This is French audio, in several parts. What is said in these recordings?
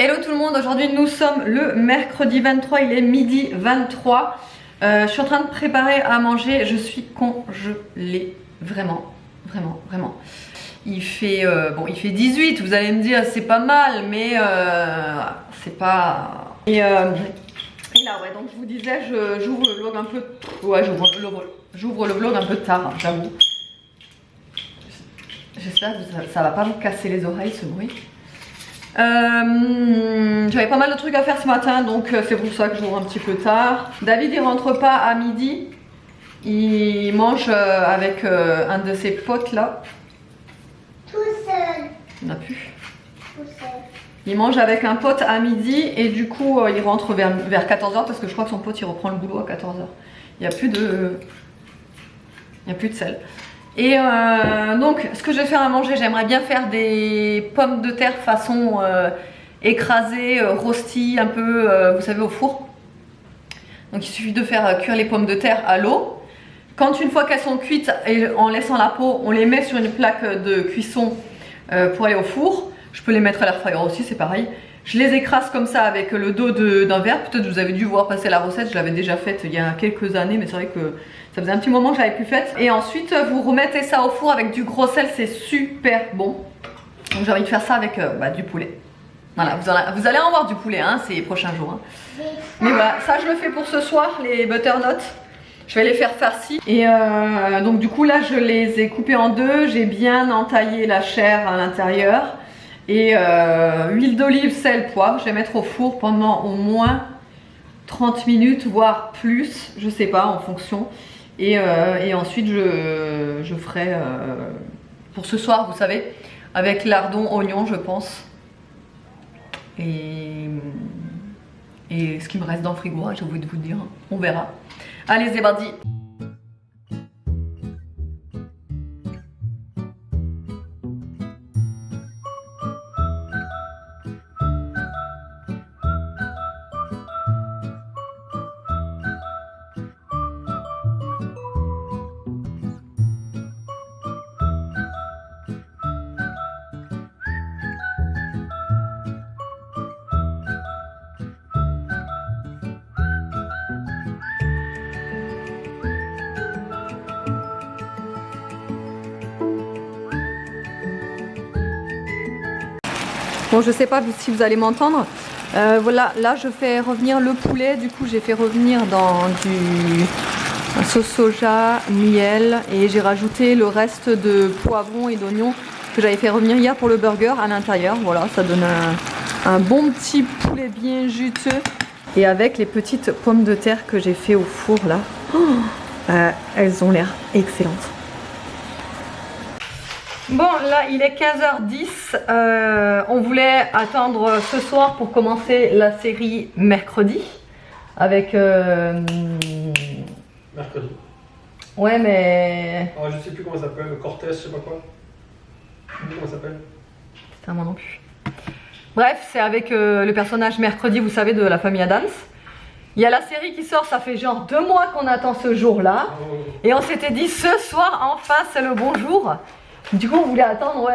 Hello tout le monde, aujourd'hui nous sommes le mercredi 23, il est midi 23. Je suis en train de préparer à manger, je suis congelée, vraiment. Il fait, il fait 18, vous allez me dire c'est pas mal, mais c'est pas... Et là ouais, donc je vous disais, j'ouvre le vlog un peu... Ouais, j'ouvre le vlog un peu tard, j'avoue. J'espère que ça va pas vous casser les oreilles ce bruit. J'avais pas mal de trucs à faire ce matin, donc c'est pour ça que j'ouvre un petit peu tard. David il rentre pas à midi, il mange avec un de ses potes là. Tout seul. Il n'a plus. Tout seul. Il mange avec un pote à midi et du coup il rentre vers 14h parce que je crois que son pote il reprend le boulot à 14h. Il n'y a plus de sel. Et donc ce que je vais faire à manger, j'aimerais bien faire des pommes de terre façon écrasées, rôties un peu, vous savez, au four. Donc il suffit de faire cuire les pommes de terre à l'eau. Quand une fois qu'elles sont cuites et en laissant la peau, on les met sur une plaque de cuisson pour aller au four. Je peux les mettre à l'air fryer aussi, c'est pareil. Je les écrase comme ça avec le dos d'un verre. Peut-être vous avez dû voir passer la recette, je l'avais déjà faite il y a quelques années, mais c'est vrai que ça faisait un petit moment que je l'avais plus faite. Et ensuite vous remettez ça au four avec du gros sel, c'est super bon. Donc j'ai envie de faire ça avec du poulet. Voilà, vous allez en voir du poulet hein, ces prochains jours. Hein. Mais voilà, ça je le fais pour ce soir, les butternuts. Je vais les faire farcis. Et donc du coup là je les ai coupés en deux, j'ai bien entaillé la chair à l'intérieur. Et huile d'olive, sel, poivre, je vais mettre au four pendant au moins 30 minutes, voire plus, je sais pas, en fonction. Et ensuite je ferai pour ce soir, vous savez, avec lardon, oignon, je pense. Et ce qui me reste dans le frigo, j'ai oublié de vous le dire, on verra. Allez, c'est parti! Bon, je sais pas si vous allez m'entendre. Voilà, là je fais revenir le poulet. Du coup, j'ai fait revenir dans un sauce soja, miel, et j'ai rajouté le reste de poivrons et d'oignons que j'avais fait revenir hier pour le burger à l'intérieur. Voilà, ça donne un bon petit poulet bien juteux. Et avec les petites pommes de terre que j'ai fait au four là, elles ont l'air excellentes. Bon, là il est 15h10, on voulait attendre ce soir pour commencer la série mercredi avec... Mercredi. Ouais mais... Oh, je sais plus comment ça s'appelle, Cortez, je sais pas quoi. Je sais plus comment ça s'appelle. C'est moi non plus. Bref, c'est avec le personnage mercredi, vous savez, de la famille Addams. Il y a la série qui sort, ça fait genre 2 mois qu'on attend ce jour-là. Oh. Et on s'était dit ce soir, enfin, c'est le bon jour. Du coup on voulait attendre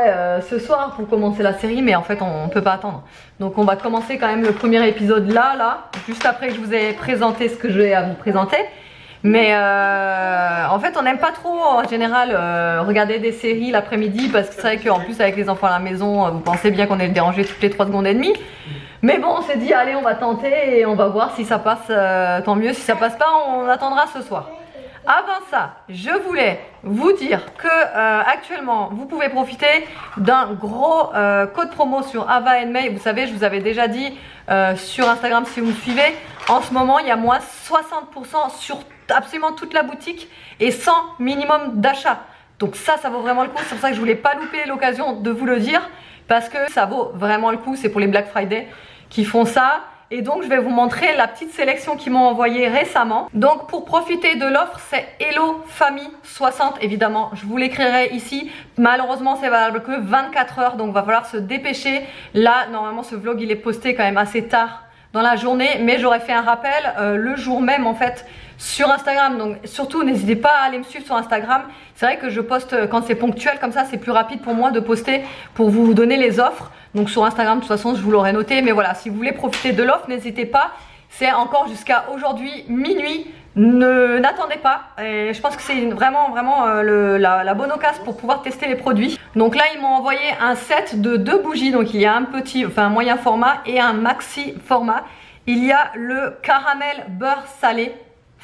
ce soir pour commencer la série, mais en fait on peut pas attendre. Donc on va commencer quand même le premier épisode là, juste après que je vous ai présenté ce que je vais à vous présenter. Mais en fait on n'aime pas trop en général regarder des séries l'après-midi, parce que c'est vrai qu'en plus avec les enfants à la maison, vous pensez bien qu'on est dérangé toutes les 3 secondes et demie. Mais bon, on s'est dit allez, on va tenter et on va voir si ça passe, tant mieux. Si ça passe pas, on attendra ce soir. Avant ça, je voulais vous dire que actuellement, vous pouvez profiter d'un gros code promo sur Ava & May. Vous savez, je vous avais déjà dit sur Instagram si vous me suivez. En ce moment, il y a moins 60% sur absolument toute la boutique et 100 minimum d'achat. Donc ça vaut vraiment le coup. C'est pour ça que je voulais pas louper l'occasion de vous le dire, parce que ça vaut vraiment le coup. C'est pour les Black Friday qui font ça. Et donc je vais vous montrer la petite sélection qu'ils m'ont envoyée récemment. Donc pour profiter de l'offre, c'est Hello Famille 60 évidemment. Je vous l'écrirai ici. Malheureusement c'est valable que 24 heures, donc va falloir se dépêcher. Là normalement ce vlog il est posté quand même assez tard dans la journée, mais j'aurais fait un rappel le jour même en fait sur Instagram. Donc surtout n'hésitez pas à aller me suivre sur Instagram. C'est vrai que je poste quand c'est ponctuel comme ça, c'est plus rapide pour moi de poster pour vous donner les offres. Donc sur Instagram, de toute façon, je vous l'aurai noté. Mais voilà, si vous voulez profiter de l'offre, n'hésitez pas. C'est encore jusqu'à aujourd'hui minuit. N'attendez pas. Et je pense que c'est vraiment la bonne occasion pour pouvoir tester les produits. Donc là, ils m'ont envoyé un set de 2 bougies. Donc il y a un petit, enfin un moyen format et un maxi format. Il y a le caramel beurre salé.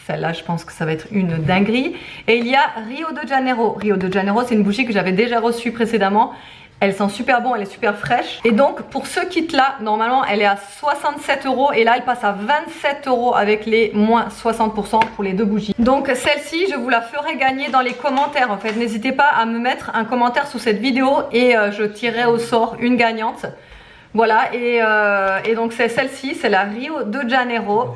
Celle-là, je pense que ça va être une dinguerie. Et il y a Rio de Janeiro. Rio de Janeiro, c'est une bougie que j'avais déjà reçue précédemment. Elle sent super bon, elle est super fraîche. Et donc, pour ce kit-là, normalement, elle est à 67 €. Et là, elle passe à 27 € avec les moins 60% pour les 2 bougies. Donc, celle-ci, je vous la ferai gagner dans les commentaires. En fait, n'hésitez pas à me mettre un commentaire sous cette vidéo et je tirerai au sort une gagnante. Voilà, et donc c'est celle-ci, c'est la Rio de Janeiro.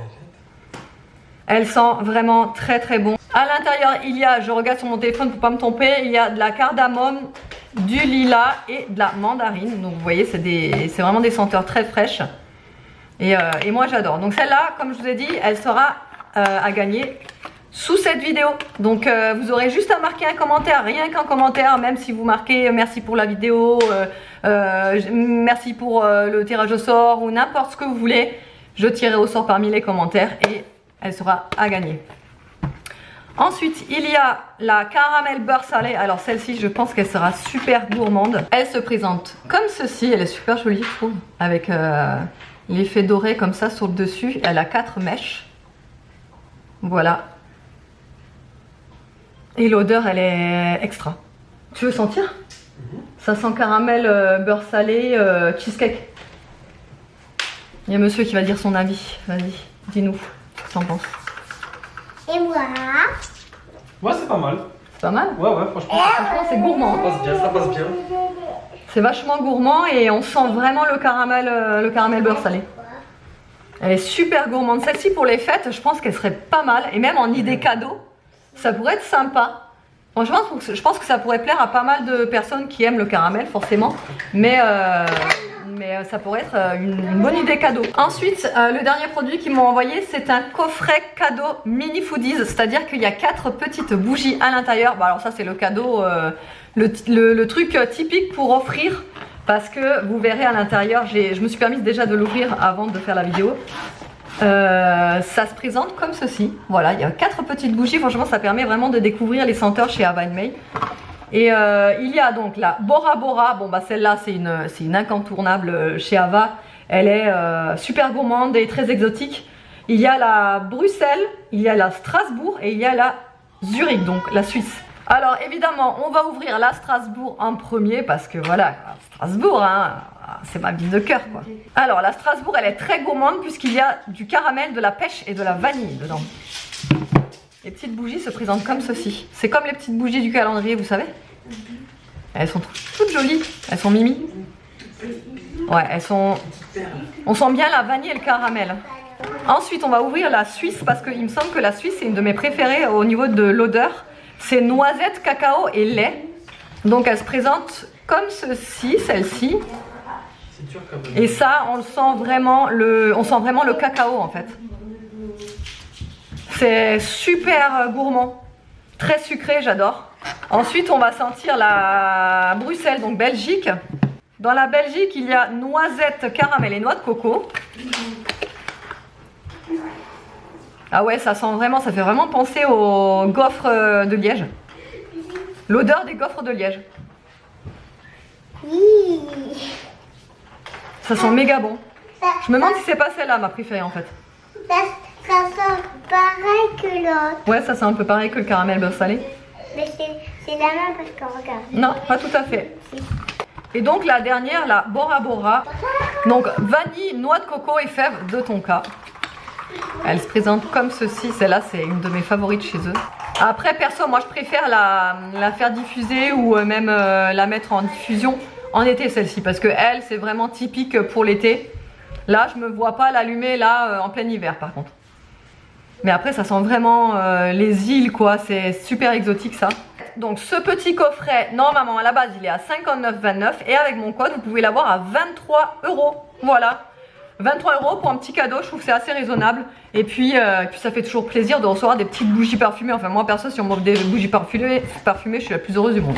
Elle sent vraiment très très bon. À l'intérieur, il y a, je regarde sur mon téléphone pour pas me tromper, il y a de la cardamome, du lilas et de la mandarine. Donc vous voyez, c'est vraiment des senteurs très fraîches. Et moi j'adore. Donc celle-là, comme je vous ai dit, elle sera à gagner sous cette vidéo. Donc vous aurez juste à marquer un commentaire, rien qu'un commentaire, même si vous marquez merci pour la vidéo, merci pour le tirage au sort ou n'importe ce que vous voulez. Je tirerai au sort parmi les commentaires et elle sera à gagner. Ensuite, il y a la caramel beurre salé. Alors celle-ci, je pense qu'elle sera super gourmande. Elle se présente comme ceci. Elle est super jolie, je trouve, avec l'effet doré comme ça sur le dessus. Elle a 4 mèches. Voilà. Et l'odeur, elle est extra. Tu veux sentir? Ça sent caramel, beurre salé, cheesecake. Il y a monsieur qui va dire son avis. Vas-y, dis-nous ce que tu en penses. Et moi. Ouais, c'est pas mal. C'est pas mal? Ouais, franchement. Franchement, c'est gourmand. Ça passe bien. C'est vachement gourmand et on sent vraiment le caramel beurre salé. Elle est super gourmande. Celle-ci pour les fêtes, je pense qu'elle serait pas mal. Et même en idée cadeau, ça pourrait être sympa. Franchement, je pense que ça pourrait plaire à pas mal de personnes qui aiment le caramel, forcément. Mais ça pourrait être une bonne idée cadeau. Ensuite, le dernier produit qu'ils m'ont envoyé, c'est un coffret cadeau mini foodies. C'est-à-dire qu'il y a 4 petites bougies à l'intérieur. Bon, alors ça, c'est le cadeau, le truc typique pour offrir. Parce que vous verrez à l'intérieur, je me suis permise déjà de l'ouvrir avant de faire la vidéo. Ça se présente comme ceci. Voilà, il y a 4 petites bougies. Franchement, ça permet vraiment de découvrir les senteurs chez Ava & May. Et il y a donc la Bora Bora. Bon bah celle-là c'est une incontournable chez Ava. Elle est super gourmande et très exotique. Il y a la Bruxelles, il y a la Strasbourg et il y a la Zurich, donc la Suisse. Alors évidemment on va ouvrir la Strasbourg en premier parce que voilà, Strasbourg hein, c'est ma ville de cœur quoi. Alors la Strasbourg elle est très gourmande puisqu'il y a du caramel, de la pêche et de la vanille dedans. Les petites bougies se présentent comme ceci. C'est comme les petites bougies du calendrier, vous savez. Elles sont toutes jolies. Elles sont mimi. Ouais, elles sont... On sent bien la vanille et le caramel. Ensuite, on va ouvrir la Suisse parce qu'il me semble que la Suisse, c'est une de mes préférées au niveau de l'odeur. C'est noisette, cacao et lait. Donc, elle se présente comme ceci, celle-ci. Et ça, on sent vraiment le cacao en fait. C'est super gourmand, très sucré, j'adore. Ensuite, on va sentir la Bruxelles, donc Belgique. Dans la Belgique, il y a noisette, caramel et noix de coco. Ah ouais, ça sent vraiment, ça fait vraiment penser aux gaufres de Liège. L'odeur des gaufres de Liège. Ça sent méga bon. Je me demande si c'est pas celle-là ma préférée en fait. Ça sent pareil que l'autre. Ouais, ça sent un peu pareil que le caramel beurre salé. Mais c'est la même parce qu'on regarde. Non, pas tout à fait. Et donc la dernière, la Bora Bora. Donc vanille, noix de coco et fèves de tonka. Elle se présente comme ceci. Celle-là, c'est une de mes favorites chez eux. Après, perso, moi je préfère la faire diffuser ou même la mettre en diffusion en été celle-ci. Parce que elle, c'est vraiment typique pour l'été. Là, je me vois pas l'allumer là en plein hiver par contre. Mais après, ça sent vraiment les îles quoi. C'est super exotique ça. Donc ce petit coffret, normalement à la base, il est à 59,29 et avec mon code, vous pouvez l'avoir à 23 €. Voilà. 23 € pour un petit cadeau, je trouve que c'est assez raisonnable. Et puis ça fait toujours plaisir de recevoir des petites bougies parfumées. Enfin moi perso, si on m'offre des bougies parfumées, je suis la plus heureuse du monde.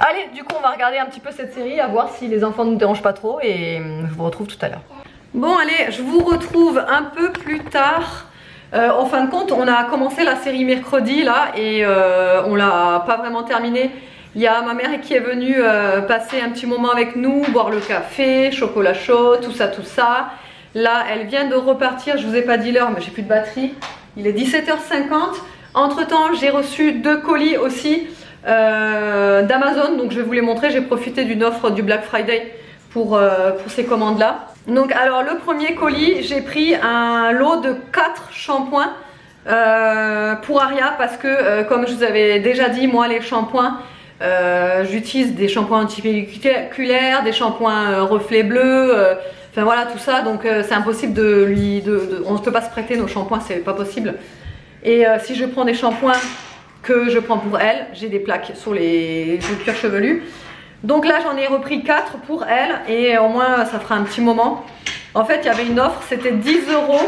Allez, du coup, on va regarder un petit peu cette série, à voir si les enfants ne nous dérangent pas trop et je vous retrouve tout à l'heure. Bon, allez, je vous retrouve un peu plus tard. En fin de compte, on a commencé la série mercredi là et on l'a pas vraiment terminée. Il y a ma mère qui est venue passer un petit moment avec nous, boire le café, chocolat chaud, tout ça, tout ça. Là, elle vient de repartir, je vous ai pas dit l'heure, mais j'ai plus de batterie. Il est 17h50. Entre temps, j'ai reçu 2 colis aussi d'Amazon, donc je vais vous les montrer. J'ai profité d'une offre du Black Friday pour ces commandes là. Donc alors le premier colis, j'ai pris un lot de 4 shampoings pour Aria parce que comme je vous avais déjà dit, moi les shampoings, j'utilise des shampoings antipelliculaires, des shampoings reflets bleus, enfin voilà tout ça, donc c'est impossible on ne peut pas se prêter nos shampoings, c'est pas possible. Et si je prends des shampoings que je prends pour elle, j'ai des plaques sur les cuir chevelu. Donc là j'en ai repris 4 pour elle et au moins ça fera un petit moment. En fait il y avait une offre, c'était 10 €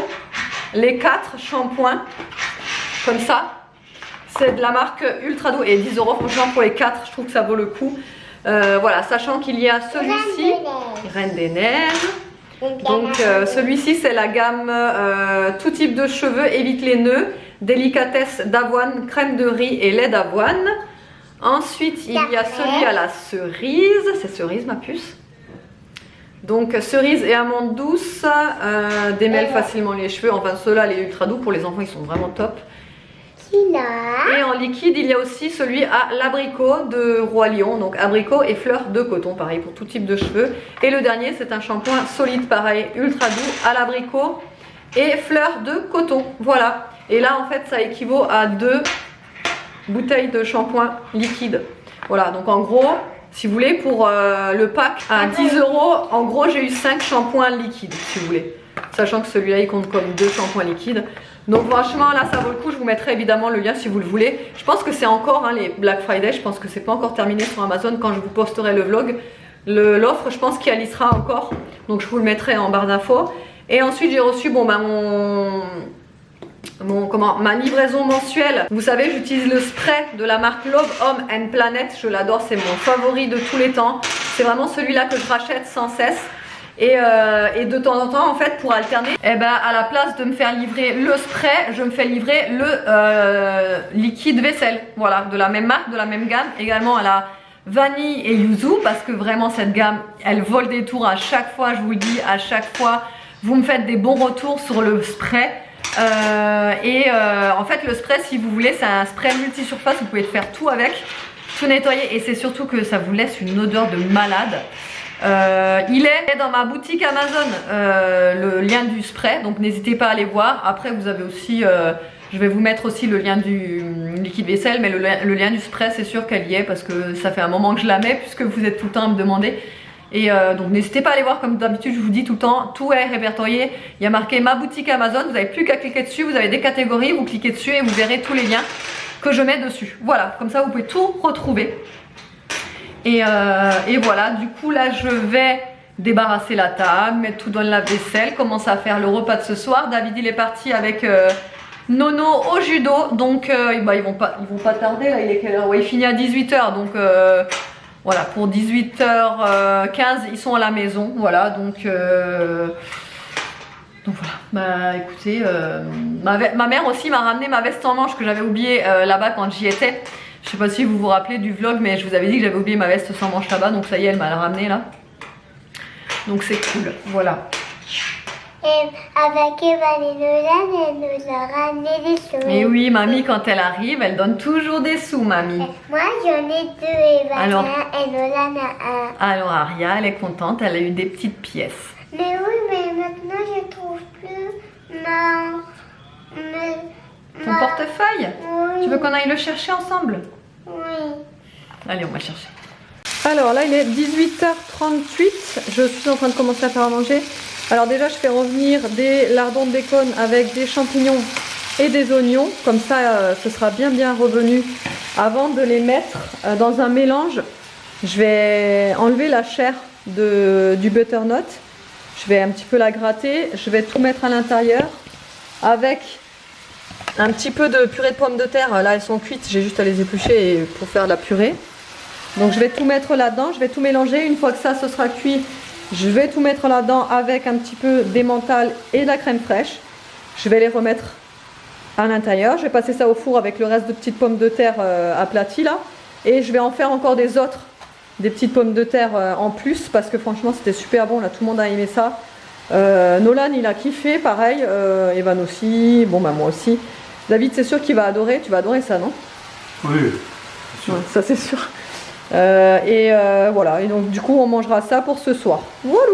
les 4 shampoings comme ça. C'est de la marque Ultra Doux et 10 € franchement pour les 4, je trouve que ça vaut le coup. Voilà, sachant qu'il y a celui-ci, Reine des Neiges. Donc celui-ci c'est la gamme tout type de cheveux, évite les nœuds, délicatesse d'avoine, crème de riz et lait d'avoine. Ensuite, il y a celui à la cerise. C'est cerise, ma puce. Donc, cerise et amande douce. Démêle facilement les cheveux. Enfin, ceux-là, les ultra doux pour les enfants, ils sont vraiment top. Et en liquide, il y a aussi celui à l'abricot de Roi Lion. Donc, abricot et fleurs de coton. Pareil pour tout type de cheveux. Et le dernier, c'est un shampoing solide, pareil, ultra doux à l'abricot et fleurs de coton. Voilà. Et là, en fait, ça équivaut à 2 bouteille de shampoing liquide. Voilà, donc en gros, si vous voulez, pour le pack à 10 €, en gros, j'ai eu 5 shampoings liquides, si vous voulez. Sachant que celui-là, il compte comme 2 shampoings liquides. Donc franchement, là, ça vaut le coup. Je vous mettrai évidemment le lien si vous le voulez. Je pense que c'est encore, hein, les Black Friday, je pense que c'est pas encore terminé sur Amazon quand je vous posterai le vlog. L'offre, je pense qu'il y sera encore. Donc je vous le mettrai en barre d'infos. Et ensuite, j'ai reçu, bon, bah, ma livraison mensuelle. Vous savez, j'utilise le spray de la marque Love Home and Planet. Je l'adore, c'est mon favori de tous les temps. C'est vraiment celui-là que je rachète sans cesse. Et de temps en temps, en fait, pour alterner, eh ben, à la place de me faire livrer le spray, je me fais livrer le liquide vaisselle. Voilà, de la même marque, de la même gamme. Également à la vanille et yuzu, parce que vraiment cette gamme, elle vole des tours à chaque fois. Je vous le dis, à chaque fois, vous me faites des bons retours sur le spray. En fait le spray, si vous voulez, c'est un spray multi-surface, vous pouvez faire tout avec, tout nettoyer, et c'est surtout que ça vous laisse une odeur de malade. Il est dans ma boutique Amazon, le lien du spray, donc n'hésitez pas à aller voir. Après vous avez aussi, je vais vous mettre aussi le lien du liquide vaisselle, mais le lien du spray, c'est sûr qu'elle y est parce que ça fait un moment que je la mets, puisque vous êtes tout le temps à me demander. Et donc n'hésitez pas à aller voir, comme d'habitude je vous dis tout le temps, tout est répertorié. Il y a marqué ma boutique Amazon, vous n'avez plus qu'à cliquer dessus, vous avez des catégories, vous cliquez dessus et vous verrez tous les liens que je mets dessus. Voilà, comme ça vous pouvez tout retrouver. Et voilà, du coup là je vais débarrasser la table, mettre tout dans la vaisselle, commencer à faire le repas de ce soir. David il est parti avec Nono au judo, donc bah, ils vont pas tarder là, il est quelle heure? Ouais, il finit à 18 h, donc... voilà, pour 18h15, ils sont à la maison, voilà, donc voilà, bah écoutez, ma mère aussi m'a ramené ma veste en manche que j'avais oubliée là-bas quand j'y étais. Je sais pas si vous vous rappelez du vlog, mais je vous avais dit que j'avais oublié ma veste sans manche là-bas, donc ça y est, elle m'a ramenée là. Donc c'est cool, voilà. Et avec Evan et Nolan, elle nous a ramené des sous. Et oui, mamie, quand elle arrive, elle donne toujours des sous, mamie. Moi, j'en ai 2, Evan Alors, et Nolan a 1. Alors, Aria, elle est contente, elle a eu des petites pièces. Mais oui, mais maintenant, je trouve plus Ton portefeuille? Oui. Tu veux qu'on aille le chercher ensemble? Oui. Allez, on va chercher. Alors là, il est 18h38. Je suis en train de commencer à faire à manger. Alors déjà, je fais revenir des lardons de bacon avec des champignons et des oignons. Comme ça, ce sera bien revenu. Avant de les mettre dans un mélange, je vais enlever la chair du butternut. Je vais un petit peu la gratter. Je vais tout mettre à l'intérieur avec un petit peu de purée de pommes de terre. Là, elles sont cuites. J'ai juste à les éplucher pour faire de la purée. Donc je vais tout mettre là-dedans, je vais tout mélanger. Une fois que ça, ce sera cuit, je vais tout mettre là-dedans avec un petit peu d'emmental et de la crème fraîche. Je vais les remettre à l'intérieur. Je vais passer ça au four avec le reste de petites pommes de terre aplaties là. Et je vais en faire encore des petites pommes de terre en plus parce que franchement c'était super bon. Là, tout le monde a aimé ça. Nolan il a kiffé, pareil. Evan aussi, bon bah moi aussi. David c'est sûr qu'il va adorer. Tu vas adorer ça, non? Oui, c'est sûr. Ouais, ça c'est sûr. Voilà, et donc du coup on mangera ça pour ce soir. Voilà.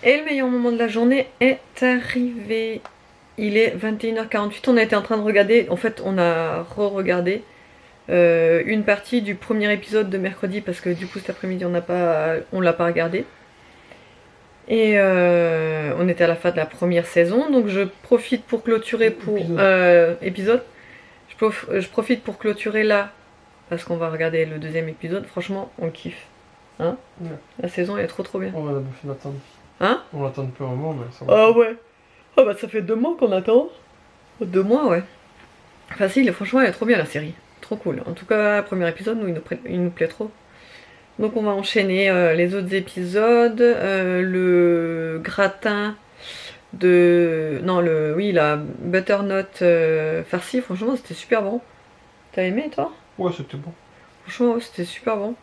Et le meilleur moment de la journée est arrivé. Il est 21h48, on a été en train de regarder, en fait on a re-regardé une partie du premier épisode de mercredi parce que du coup cet après-midi on l'a pas regardé. Et on était à la fin de la première saison, donc je profite pour clôturer épisode. Je profite pour clôturer là parce qu'on va regarder le deuxième épisode. Franchement on kiffe, hein? Ouais. La saison elle est trop bien. On va bouffer l'attendre. Hein? On l'attend depuis un moment, mais ça va. Ah ouais. Ah bah ça fait 2 mois qu'on attend. 2 mois, ouais. Facile, franchement elle est trop bien la série. Trop cool. En tout cas, le premier épisode, il nous plaît trop. Donc on va enchaîner les autres épisodes. Le gratin de... Non, la butternut farci, franchement c'était super bon. T'as aimé toi? Ouais, c'était bon. Franchement ouais, c'était super bon.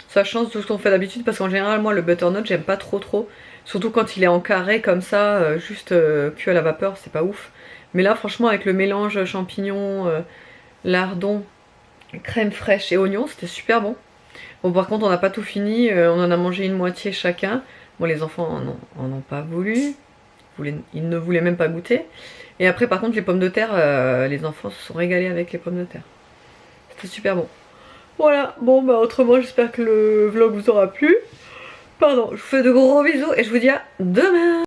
Ça change de ce qu'on fait d'habitude parce qu'en général moi le butternut j'aime pas trop. Surtout quand il est en carré comme ça, juste cuit à la vapeur, c'est pas ouf. Mais là franchement avec le mélange champignons, lardons, crème fraîche et oignons, c'était super bon. Bon par contre on n'a pas tout fini, on en a mangé une moitié chacun. Bon les enfants en ont pas voulu, ils ne voulaient même pas goûter. Et après par contre les pommes de terre, les enfants se sont régalés avec les pommes de terre. C'était super bon. Voilà, bon bah autrement j'espère que le vlog vous aura plu. Pardon, je vous fais de gros bisous et je vous dis à demain.